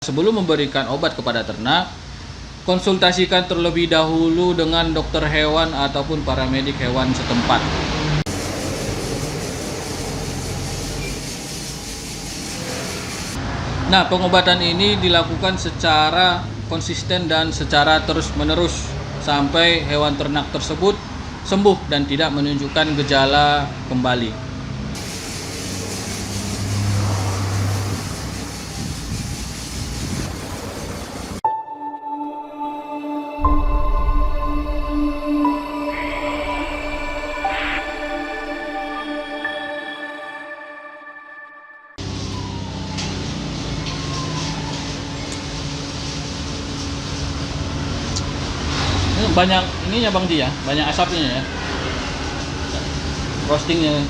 Sebelum memberikan obat kepada ternak, konsultasikan terlebih dahulu dengan dokter hewan ataupun paramedik hewan setempat. Nah, pengobatan ini dilakukan secara konsisten dan secara terus-menerus sampai hewan ternak tersebut sembuh dan tidak menunjukkan gejala kembali. Banyak ininya Bang Ji ya, banyak asapnya ya, roastingnya.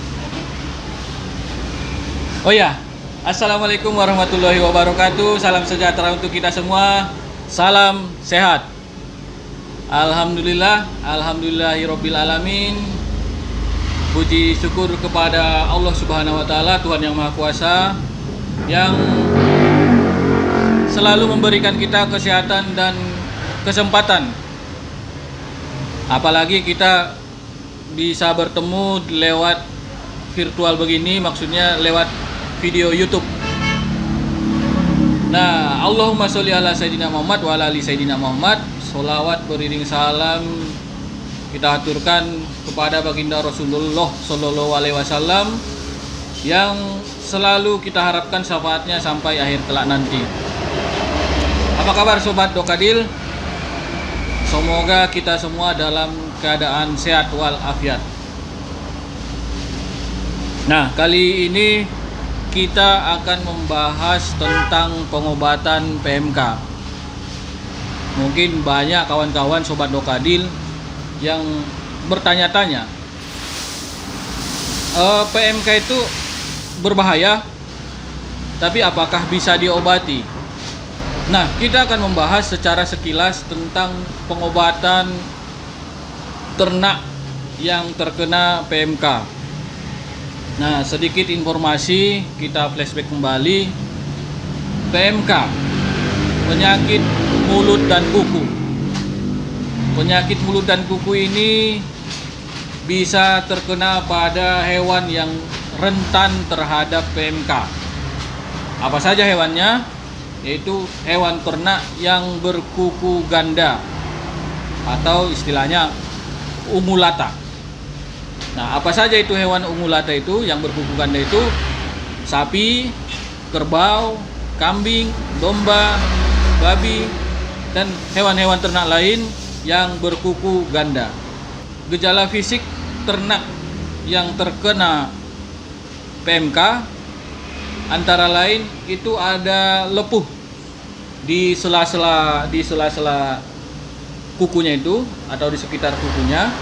Oh ya, assalamualaikum warahmatullahi wabarakatuh. Salam sejahtera untuk kita semua. Salam sehat. Alhamdulillahirabbil alamin. Puji syukur kepada Allah Subhanahu wa taala, Tuhan yang Maha Kuasa, yang selalu memberikan kita kesehatan dan kesempatan. Apalagi kita bisa bertemu lewat virtual begini, maksudnya lewat video YouTube. Nah, Allahumma sholli ala Sayyidina Muhammad wa ala ali Sayyidina Muhammad. Sholawat beriring salam kita aturkan kepada baginda Rasulullah Sallallahu Alaihi Wasallam yang selalu kita harapkan syafaatnya sampai akhir kelak nanti. Apa kabar Sobat Dokadil? Semoga kita semua dalam keadaan sehat walafiat. Nah, kali ini kita akan membahas tentang pengobatan PMK. Mungkin banyak kawan-kawan Sobat Dokadil yang bertanya-tanya, PMK itu berbahaya, tapi apakah bisa diobati? Nah, kita akan membahas secara sekilas tentang pengobatan ternak yang terkena PMK. Nah, sedikit informasi, kita flashback kembali. PMK, penyakit mulut dan kuku. Penyakit mulut dan kuku ini bisa terkena pada hewan yang rentan terhadap PMK. Apa saja hewannya? Yaitu hewan ternak yang berkuku ganda atau istilahnya ungulata. Nah, apa saja itu hewan ungulata itu yang berkuku ganda itu? Sapi, kerbau, kambing, domba, babi, dan hewan-hewan ternak lain yang berkuku ganda. Gejala fisik ternak yang terkena PMK antara lain itu ada lepuh di sela-sela kukunya itu atau di sekitar kukunya.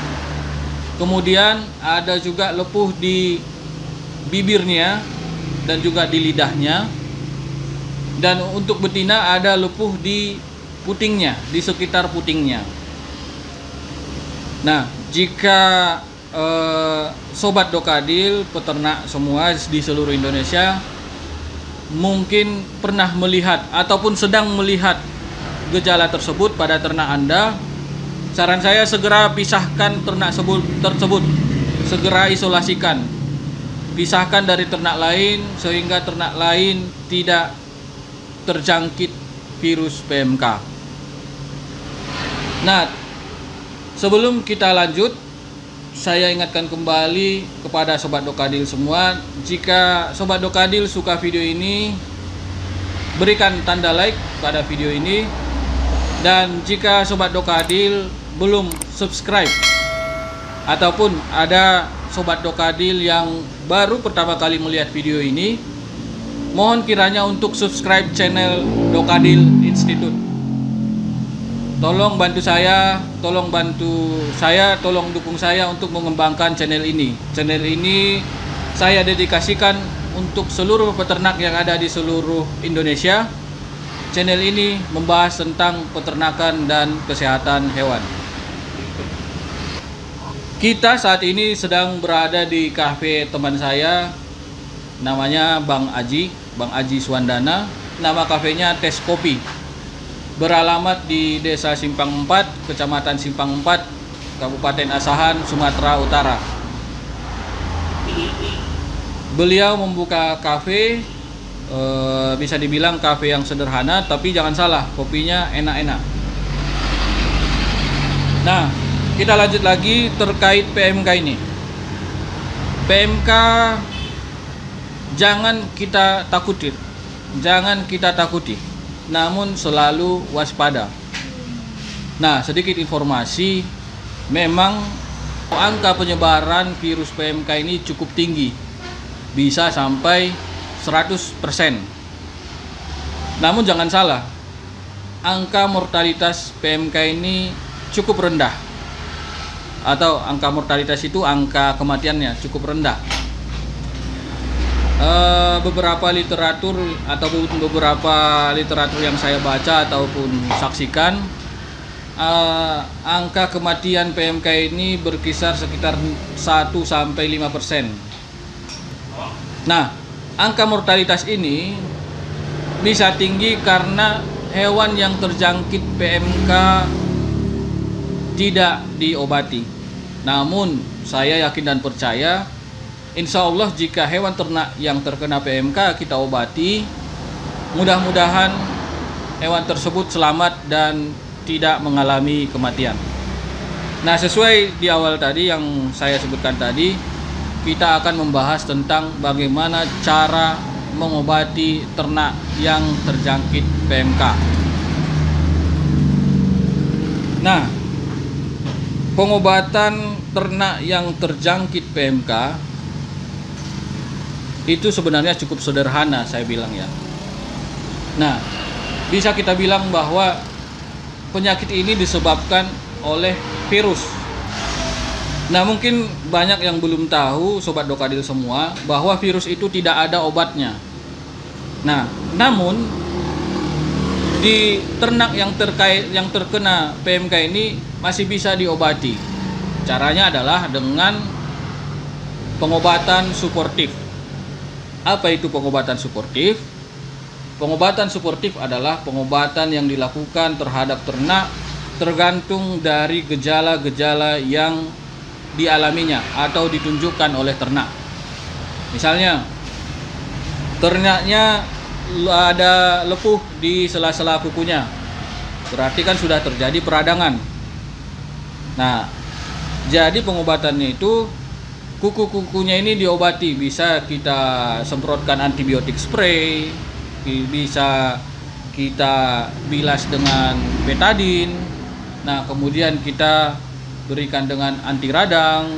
Kemudian ada juga lepuh di bibirnya dan juga di lidahnya. Dan untuk betina ada lepuh di putingnya, di sekitar putingnya. Nah, jika Sobat Dokadil, peternak semua di seluruh Indonesia mungkin pernah melihat ataupun sedang melihat gejala tersebut pada ternak Anda, saran saya segera pisahkan ternak tersebut, segera isolasikan, pisahkan dari ternak lain sehingga ternak lain tidak terjangkit virus PMK. Nah, sebelum kita lanjut, saya ingatkan kembali kepada Sobat Dokadil semua, jika Sobat Dokadil suka video ini, berikan tanda like pada video ini. Dan jika Sobat Dokadil belum subscribe ataupun ada Sobat Dokadil yang baru pertama kali melihat video ini, mohon kiranya untuk subscribe channel Dokadil Institute. Tolong bantu saya, tolong dukung saya untuk mengembangkan channel ini. Channel ini saya dedikasikan untuk seluruh peternak yang ada di seluruh Indonesia. Channel ini membahas tentang peternakan dan kesehatan hewan. Kita saat ini sedang berada di kafe teman saya, namanya Bang Aji Swandana. nama kafenya Tes Kopi. Beralamat di Desa Simpang 4, Kecamatan Simpang 4, Kabupaten Asahan, Sumatera Utara. Beliau membuka kafe, bisa dibilang kafe yang sederhana, tapi jangan salah, kopinya enak-enak. Nah, kita lanjut lagi terkait PMK ini. PMK jangan kita takuti, namun selalu waspada. Nah, sedikit informasi, memang angka penyebaran virus PMK ini cukup tinggi, bisa sampai 100%. Namun jangan salah, angka mortalitas PMK ini cukup rendah, atau angka mortalitas itu angka kematiannya cukup rendah. Beberapa literatur yang saya baca ataupun saksikan, angka kematian PMK ini berkisar sekitar 1-5%. Nah, angka mortalitas ini bisa tinggi karena hewan yang terjangkit PMK tidak diobati. Namun saya yakin dan percaya, insya Allah jika hewan ternak yang terkena PMK kita obati, mudah-mudahan hewan tersebut selamat dan tidak mengalami kematian. Nah, sesuai di awal tadi yang saya sebutkan tadi, kita akan membahas tentang bagaimana cara mengobati ternak yang terjangkit PMK. Nah, pengobatan ternak yang terjangkit PMK itu sebenarnya cukup sederhana, saya bilang ya. Nah, bisa kita bilang bahwa penyakit ini disebabkan oleh virus. Nah, mungkin banyak yang belum tahu, Sobat Dokadil semua, bahwa virus itu tidak ada obatnya. Nah, namun di ternak yang terkena PMK ini masih bisa diobati. Caranya adalah dengan pengobatan suportif. Apa itu pengobatan suportif? Pengobatan suportif adalah pengobatan yang dilakukan terhadap ternak tergantung dari gejala-gejala yang dialaminya atau ditunjukkan oleh ternak. Misalnya, ternaknya ada lepuh di sela-sela kukunya, berarti kan sudah terjadi peradangan. Nah, jadi pengobatannya itu kuku-kukunya ini diobati, bisa kita semprotkan antibiotik spray, bisa kita bilas dengan betadin. Nah, kemudian kita berikan dengan anti radang,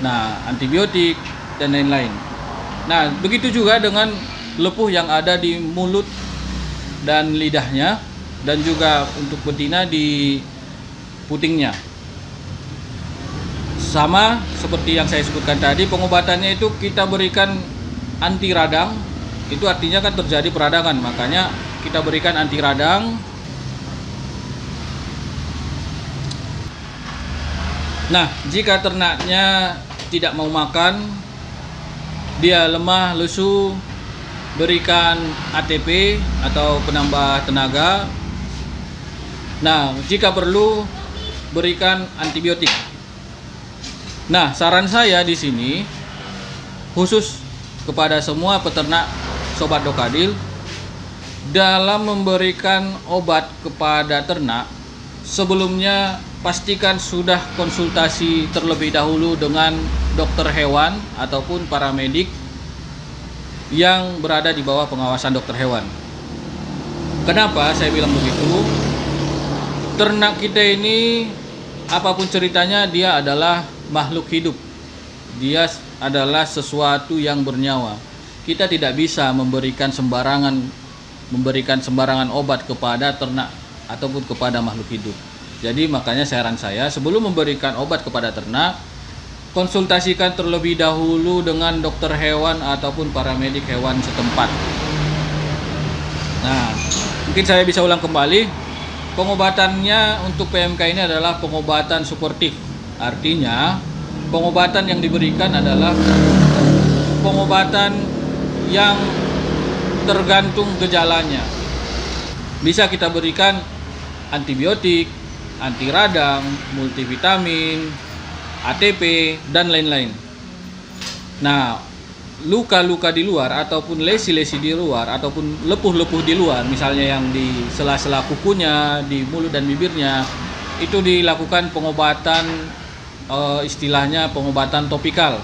nah antibiotik dan lain-lain. Nah, begitu juga dengan lepuh yang ada di mulut dan lidahnya, dan juga untuk betina di putingnya. Sama seperti yang saya sebutkan tadi, pengobatannya itu kita berikan anti radang. Itu artinya kan terjadi peradangan, makanya kita berikan anti radang. Nah, jika ternaknya tidak mau makan, dia lemah, lesu, berikan ATP atau penambah tenaga. Nah, jika perlu berikan antibiotik. Nah, saran saya di sini khusus kepada semua peternak Sobat Dokadil, dalam memberikan obat kepada ternak, sebelumnya pastikan sudah konsultasi terlebih dahulu dengan dokter hewan ataupun paramedik yang berada di bawah pengawasan dokter hewan. Kenapa saya bilang begitu? Ternak kita ini, apapun ceritanya, dia adalah makhluk hidup. Dia adalah sesuatu yang bernyawa. Kita tidak bisa memberikan sembarangan obat kepada ternak ataupun kepada makhluk hidup. Jadi makanya saran saya, sebelum memberikan obat kepada ternak, konsultasikan terlebih dahulu dengan dokter hewan ataupun paramedik hewan setempat. Nah, mungkin saya bisa ulang kembali, pengobatannya untuk PMK ini adalah pengobatan suportif. Artinya, pengobatan yang diberikan adalah pengobatan yang tergantung gejalanya. Bisa kita berikan antibiotik, anti radang, multivitamin, ATP, dan lain-lain. Nah, luka-luka di luar ataupun lesi-lesi di luar ataupun lepuh-lepuh di luar, misalnya yang di sela-sela kukunya, di mulut dan bibirnya, itu dilakukan pengobatan, istilahnya pengobatan topikal.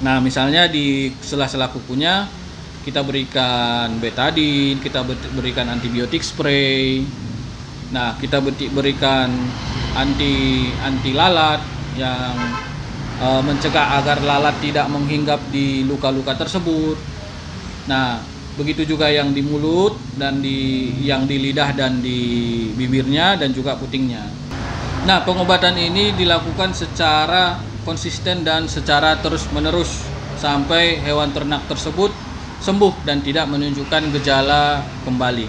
Nah, misalnya di sela-sela kukunya kita berikan betadine, kita berikan antibiotik spray. Nah, kita berikan anti lalat yang mencegah agar lalat tidak menghinggap di luka-luka tersebut. Nah, begitu juga yang di mulut dan yang di lidah dan di bibirnya dan juga putingnya. Nah, pengobatan ini dilakukan secara konsisten dan secara terus-menerus sampai hewan ternak tersebut sembuh dan tidak menunjukkan gejala kembali.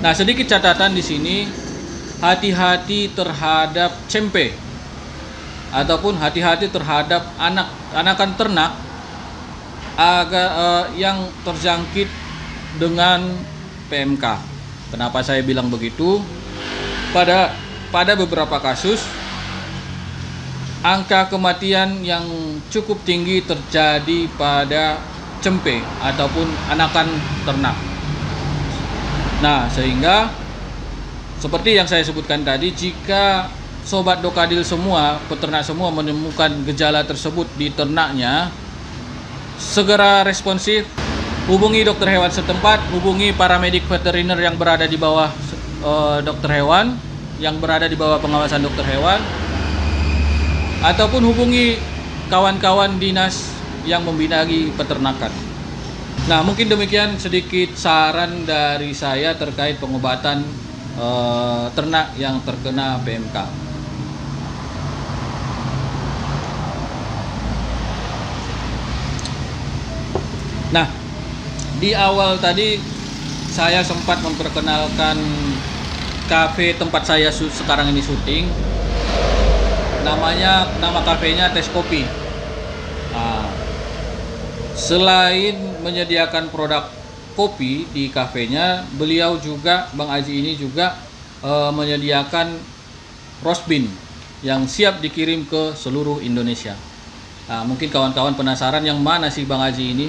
Nah, sedikit catatan di sini, hati-hati terhadap cempe ataupun hati-hati terhadap anakan ternak yang terjangkit dengan PMK. Kenapa saya bilang begitu? Pada beberapa kasus angka kematian yang cukup tinggi terjadi pada cempe ataupun anakan ternak. Nah, sehingga seperti yang saya sebutkan tadi, jika sobat Dokadil semua, peternak semua menemukan gejala tersebut di ternaknya, segera responsif, hubungi dokter hewan setempat, hubungi paramedik veteriner yang berada di bawah dokter hewan, yang berada di bawah pengawasan dokter hewan, ataupun hubungi kawan-kawan dinas yang membidangi peternakan. Nah, mungkin demikian sedikit saran dari saya terkait pengobatan ternak yang terkena PMK. Nah, di awal tadi saya sempat memperkenalkan kafe tempat saya sekarang ini syuting. Nama kafenya Tes Kopi. Nah, selain menyediakan produk kopi di kafenya, beliau juga, Bang Aji ini juga menyediakan roast bean yang siap dikirim ke seluruh Indonesia. Nah, mungkin kawan-kawan penasaran yang mana sih Bang Aji ini?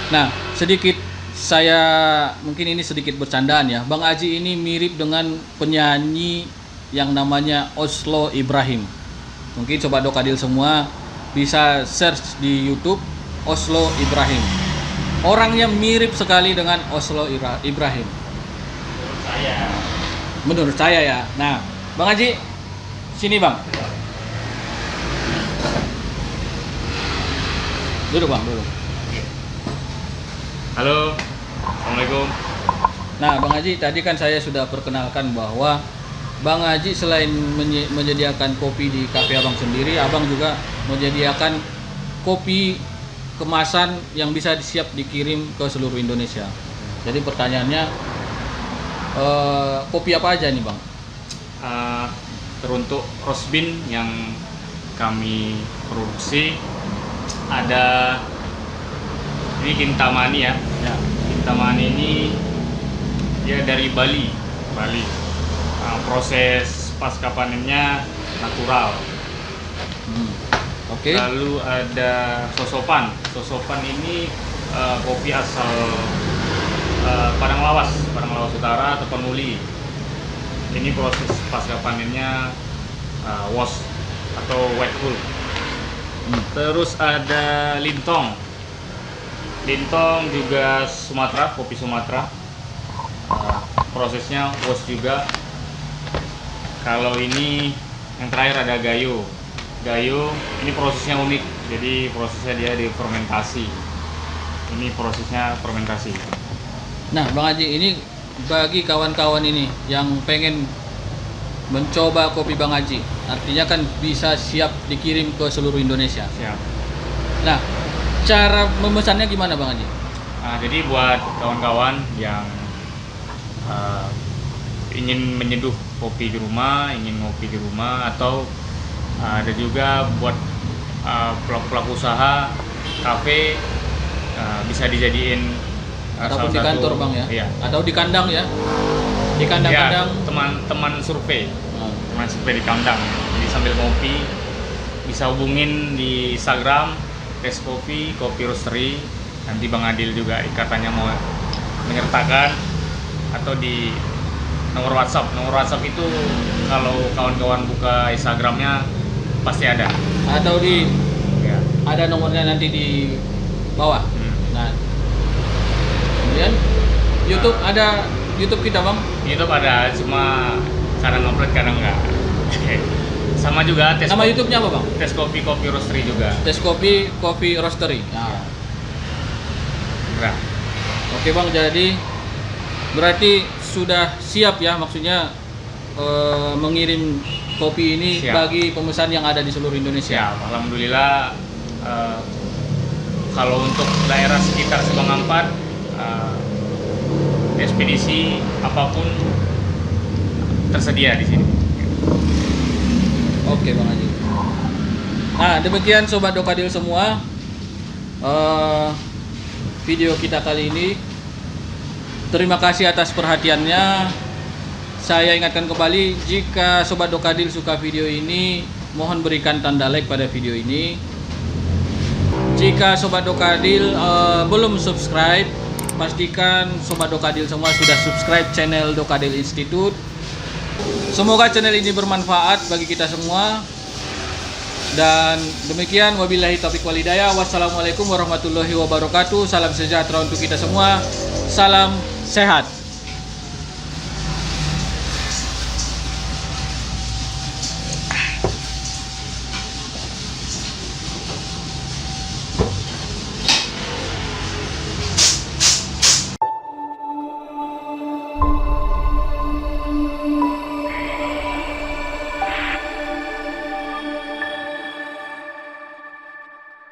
Nah, mungkin ini sedikit bercandaan ya. Bang Aji ini mirip dengan penyanyi yang namanya Oslo Ibrahim. Mungkin Sobat Dokadil semua bisa search di YouTube Oslo Ibrahim. Orangnya mirip sekali dengan Oslo Ibrahim. Menurut saya ya. Nah, Bang Haji, sini Bang. Duduk Bang, duduk. Halo, Assalamualaikum. Nah, Bang Haji, tadi kan saya sudah perkenalkan bahwa Bang Haji selain menyediakan kopi di kafe Abang sendiri, Abang juga menyediakan kopi kemasan yang bisa siap dikirim ke seluruh Indonesia. Jadi pertanyaannya, kopi apa aja nih Bang? Teruntuk roast bean yang kami produksi, ada ini Kintamani ya. Kintamani ini dia dari Bali. Proses pasca panennya natural. Oke. Lalu ada Sosopan. Sosopan ini kopi asal Padang Lawas Utara, Tapanuli. Ini proses pasca panennya wash atau wet cool. Terus ada Lintong. Lintong juga Sumatera, kopi Sumatera. Prosesnya wash juga. Kalau ini yang terakhir ada Gayo. Gayo ini prosesnya unik. Jadi prosesnya dia di fermentasi. Ini prosesnya fermentasi. Nah, Bang Haji, ini bagi kawan-kawan ini yang pengen mencoba kopi Bang Haji, artinya kan bisa siap dikirim ke seluruh Indonesia. Siap. Nah, cara memesannya gimana Bang Haji? Jadi buat kawan-kawan yang ingin menyeduh kopi di rumah, ingin ngopi di rumah, atau ada juga buat pelaku-pelaku usaha kafe, bisa dijadiin Ataupun salah di kantor satu- Bang ya? Iya. Atau di kandang ya? Di Ya, kandang-kandang. teman-teman survei. Nah, Teman survei di kandang. Jadi sambil ngopi bisa hubungin di Instagram Tes Kopi, Kopi Roastery. Nanti Bang Adil juga katanya mau menyertakan, atau di nomor WhatsApp. Nomor WhatsApp itu kalau kawan-kawan buka Instagramnya pasti ada. atau Ya. ada nomornya nanti di bawah. Nah, kemudian YouTube ada YouTube kita Bang. YouTube ada, cuma kadang upload kadang enggak. Sama juga tes Nama YouTube-nya apa Bang? Tes Kopi Kopi Roastery juga. Tes Kopi Coffee Roastery. Nah, Nah, oke Bang, jadi berarti sudah siap ya, maksudnya mengirim kopi ini Siap. bagi pemesan yang ada di seluruh Indonesia. ya, alhamdulillah kalau untuk daerah sekitar Subang Ampat, ekspedisi apapun tersedia di sini. Oke Bang Haji. Nah, demikian Sobat Dokadil semua, video kita kali ini. Terima kasih atas perhatiannya. Saya ingatkan kembali, jika Sobat Dokadil suka video ini, mohon berikan tanda like pada video ini. Jika Sobat Dokadil belum subscribe, pastikan Sobat Dokadil semua sudah subscribe channel Dokadil Institute. Semoga channel ini bermanfaat bagi kita semua. Dan demikian, wabillahi taufiq wal hidayah. Wassalamualaikum warahmatullahi wabarakatuh. Salam sejahtera untuk kita semua. Salam sehat.